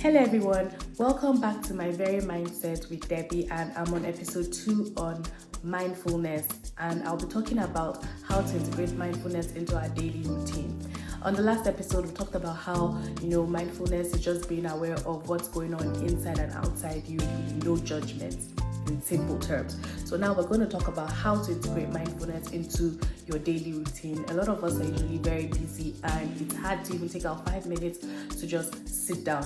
Hello everyone, welcome back to my very mindset with Debbie, and I'm on episode 2 on mindfulness, and I'll be talking about how to integrate mindfulness into our daily routine. On the last episode, we talked about how, mindfulness is just being aware of what's going on inside and outside you, no judgment, in simple terms. So now we're going to talk about how to integrate mindfulness into your daily routine. A lot of us are usually very busy, and it's hard to even take out 5 minutes to just sit down.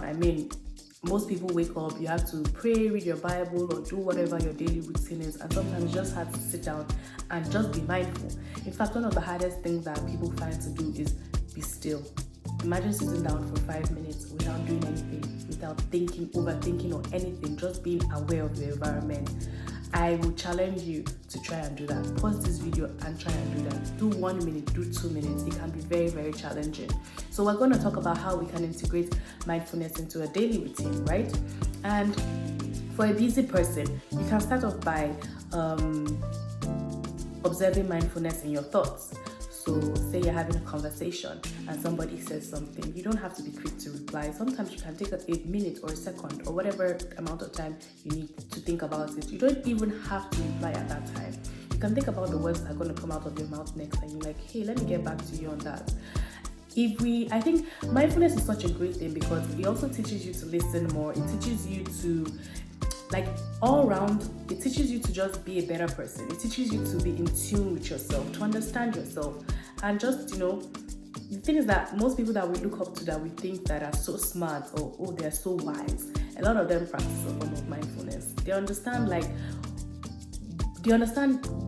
Most people wake up, you have to pray, read your Bible, or do whatever your daily routine is, and sometimes you just have to sit down and just be mindful. In fact, one of the hardest things that people find to do is be still. Imagine sitting down for 5 minutes without doing anything, without thinking, overthinking, or anything, just being aware of your environment. I will challenge you to try and do that. Pause this video and try and do that. Do 1 minute, do 2 minutes. It can be very, very challenging. So we're going to talk about how we can integrate mindfulness into a daily routine, right? And for a busy person, you can start off by observing mindfulness in your thoughts. So say you're having a conversation and somebody says something. You don't have to be quick to reply. Sometimes you can take a minute or a second or whatever amount of time you need to think about it. You don't even have to reply at that time. You can think about the words that are going to come out of your mouth next, and you're like, hey, let me get back to you on that. I think mindfulness is such a great thing because it also teaches you to listen more. It teaches you to, all around, it teaches you to just be a better person. It teaches you to be in tune with yourself, to understand yourself. And just, the thing is that most people that we look up to, that we think that are so smart or they're so wise, a lot of them practice a form of mindfulness. They understand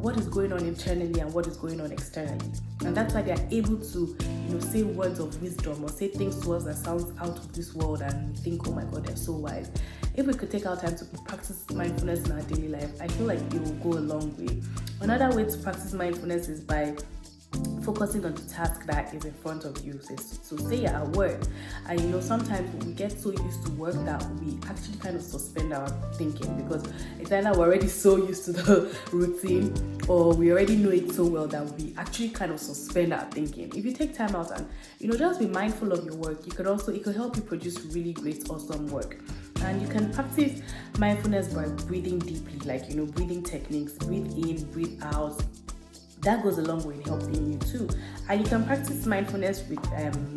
what is going on internally and what is going on externally. And that's why they are able to, say words of wisdom or say things to us that sounds out of this world, and we think, oh my God, they're so wise. If we could take our time to practice mindfulness in our daily life, I feel like it will go a long way. Another way to practice mindfulness is by focusing on the task that is in front of you. So say you're at work, and sometimes we get so used to work that we actually kind of suspend our thinking, because it's either we're already so used to the routine or we already know it so well that we actually kind of suspend our thinking. If you take time out and just be mindful of your work, it could help you produce really great, awesome work. And you can practice mindfulness by breathing deeply, breathing techniques, breathe in, breathe out. That goes a long way in helping you too. And you can practice mindfulness with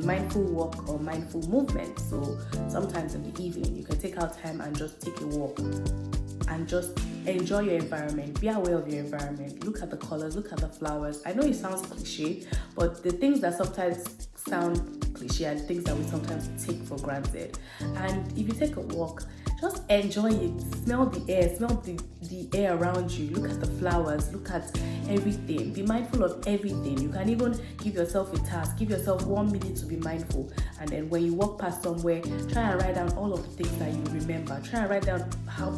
mindful walk or mindful movement. So sometimes in the evening, you can take out time and just take a walk and just enjoy your environment. Be aware of your environment. Look at the colors, look at the flowers. I know it sounds cliche, but the things that sometimes sound cliche are things that we sometimes take for granted. And if you take a walk, just enjoy it. Smell the air, smell the air around you. Look at the flowers, look at everything. Be mindful of everything. You can even give yourself a task. Give yourself 1 minute to be mindful. And then when you walk past somewhere, try and write down all of the things that you remember. Try and write down how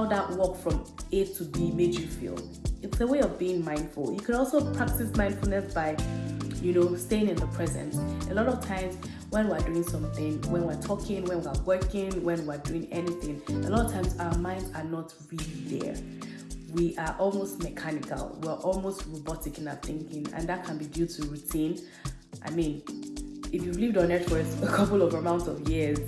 that walk from A to B made you feel. It's a way of being mindful. You can also practice mindfulness by staying in the present. A lot of times when we're doing something, when we're talking, when we're working, when we're doing anything, a lot of times our minds are not really there. We are almost mechanical. We're almost robotic in our thinking, and that can be due to routine. If you've lived on earth for a couple of amounts of years,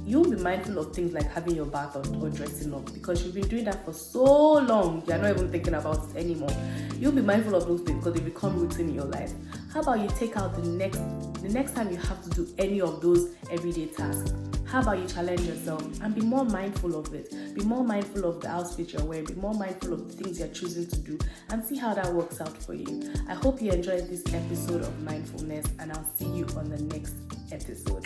you'll be mindful of things like having your bath or dressing up, because you've been doing that for so long, you're not even thinking about it anymore. You'll be mindful of those things because they become routine in your life. How about you take out the next time you have to do any of those everyday tasks? How about you challenge yourself and be more mindful of it? Be more mindful of the outfit you're wearing. Be more mindful of the things you're choosing to do, and see how that works out for you. I hope you enjoyed this episode of Mindfulness, and I'll see you on the next episode.